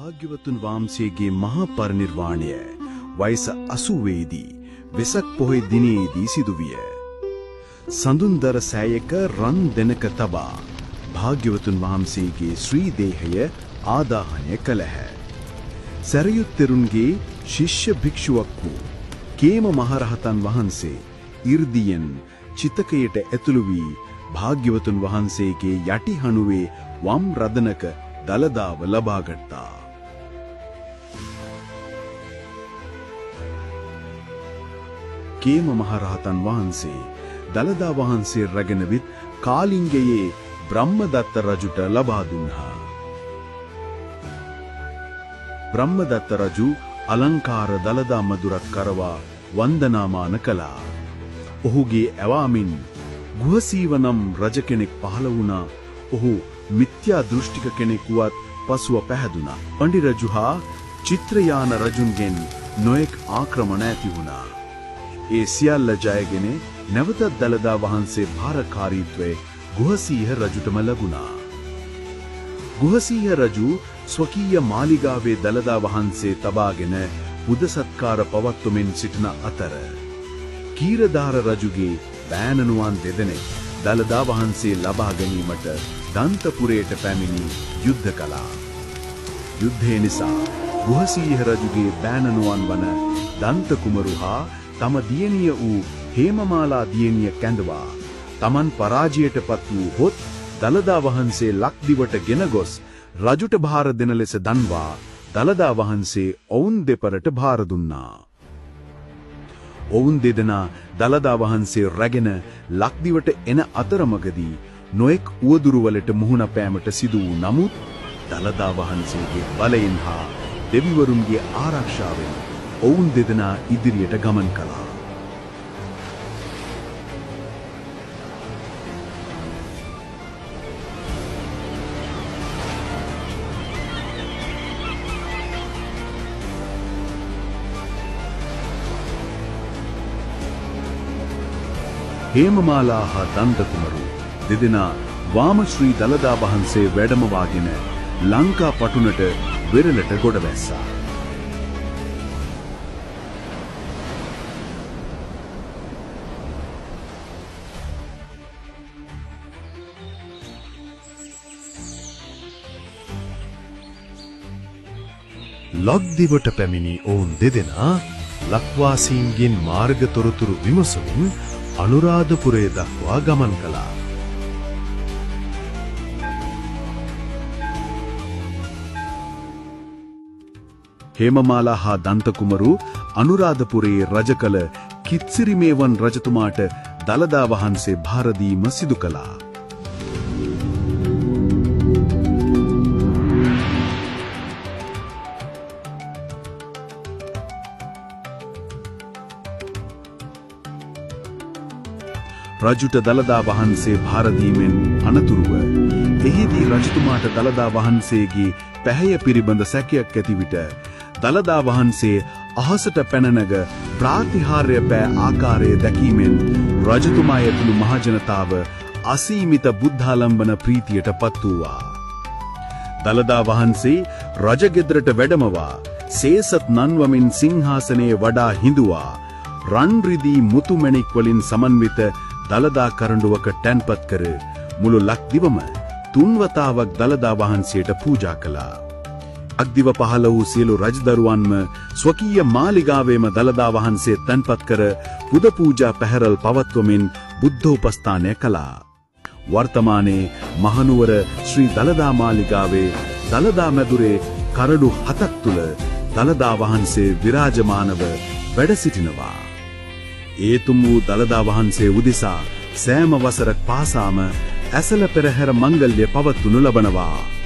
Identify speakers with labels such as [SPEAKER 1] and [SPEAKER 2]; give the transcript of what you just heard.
[SPEAKER 1] භාග්‍යවතුන් වහන්සේගේ මහා පරිනිර්වාණය වයස 80 දී වෙසක් පොහොය දිනේදී සිදුවිය. සඳුන්දර සෑයක රන් දෙනක තබා භාග්‍යවතුන් වහන්සේගේ ශ්‍රී දේහය ආදාහනය කළහ. සරියුත් තෙරුන්ගේ ශිෂ්‍ය භික්ෂුවක් වූ කේම මහරහතන් වහන්සේ 이르දියෙන් චිතකයට ඇතුළු වී භාග්‍යවතුන් වහන්සේගේ යටි හණුවේ වම් රදනක දලදාව ලබා ගත්තා. කේම මහරහතන් වහන්සේ දලදා වහන්සේ රැගෙන විත් කාලිංගයේ බ්‍රහ්මදත්ත රජුට ලබා දුන්නා. බ්‍රහ්මදත්ත රජු අලංකාර දලදා මදුරක් කරවා වන්දනාමාන කළා. ඔහුගේ ඇවාමින් ගුහසීව නම් රජ කෙනෙක් පහළ වුණා. ඔහු මිත්‍යා දෘෂ්ටික කෙනෙකුවත් පසුව පැහැදුනා. පඬි රජු හා චිත්‍රයාන රජුන්ගෙන් නොයෙක් ආක්‍රමණ ඇති වුණා. ඒ සියල්ල ජයගෙන නැවතත් දලදා වහන්සේ භාරකාරීත්වයේ ගුහසීහ රජුටම ලැබුණා. ගුහසීහ රජු ස්වකීය මාලිගාවේ දලදා වහන්සේ තබාගෙන පුද සත්කාර පවත්වමින් සිටින අතර කීරදාර රජුගේ බෑණනුවන් දෙදෙනෙක් දලදා වහන්සේ ලබා ගැනීමට දන්තපුරයට පැමිණි යුද්ධ කළා. යුද්ධය නිසා ගුහසීහ රජුගේ බෑණනුවන් වන දන්ත කුමරු හා තම දියණිය වූ හේමමාලා දියණිය කැඳවා තමන් පරාජයටපත් වූ හොත් දලදා වහන්සේ ලක්දිවට ගෙන ගොස් රජුට භාර දෙන ලෙස දන්වා දලදා වහන්සේ ඔවුන් දෙපරට භාර දුන්නා. ඔවුන් දෙදෙනා දලදා වහන්සේ රැගෙන ලක්දිවට එන අතරමඟදී නොයෙක් උවදුරුවලට මුහුණ පෑමට සිදු වූ නමුත් දලදා වහන්සේගේ බලයෙන් හා දෙවිවරුන්ගේ ආරක්ෂාවෙන් ඔවුන් දෙදෙනා ඉදිරියට ගමන් කළා. හේමමාලා හා දන්ත කුමරු දෙදෙනා වාම ශ්‍රී දලදා වහන්සේ වැඩමවාගෙන ලංකා පටුනට වෙරළට ගොඩ වැස්සා. ලක්දිවට පැමිණි ඔවුන් දෙදෙනා ලක්වාසීන්ගෙන් මාර්ග තොරතුරු විමසමින් අනුරාධපුරය දක්වා ගමන් කළා. හේමමාලා හා දන්ත කුමරු අනුරාධපුරයේ රජ කළ කිත්සිරිමේවන් රජතුමාට දලදා වහන්සේ භාර දීම සිදු කළා. රජුට දලදා වහන්සේ භාර දීමෙන් අනතුරුව එහිදී රජතුමාට දලදා වහන්සේගේ පැහැය පිළිබඳ සැකයක් ඇති විට දලදා වහන්සේ අහසට පැන නැග ප්‍රාතිහාර්ය පෑ ආකාරය දැකීමෙන් රජතුමා ඇතුළු මහජනතාව අසීමිත බුද්ධාලම්බන ප්‍රීතියට පත් වූවා. දලදා වහන්සේ රජගෙදරට වැඩමවා සේසත් නන්වමින් සිංහාසනයේ වඩා හිඳුවා රන් රිදී මුතු මැණික් වලින් සමන්විත දලදා කරඬුවක තැන්පත් කර මුළු ලක්දිවම තුන්වතාවක් දලදා වහන්සේට පූජා කළා. අක්දිව පහළ වූ සියලු රජදරුවන්ම ස්වකීය මාලිගාවේම දලදා වහන්සේ තැන්පත් කර පුද පූජා පැහැරල් පවත්වමින් බුද්ධෝපස්ථානය කළා. වර්තමානයේ මහනුවර ශ්‍රී දලදා මාලිගාවේ දලදා මැදුරේ කරඬු 7ක් තුල දලදා වහන්සේ විරාජමානව වැඩ සිටිනවා. ඒතුම් වූ දලදා වහන්සේ උදෙසා සෑම වසරක් පාසාම ඇසළ පෙරහැර මංගල්‍ය පවත්වනු ලබනවා.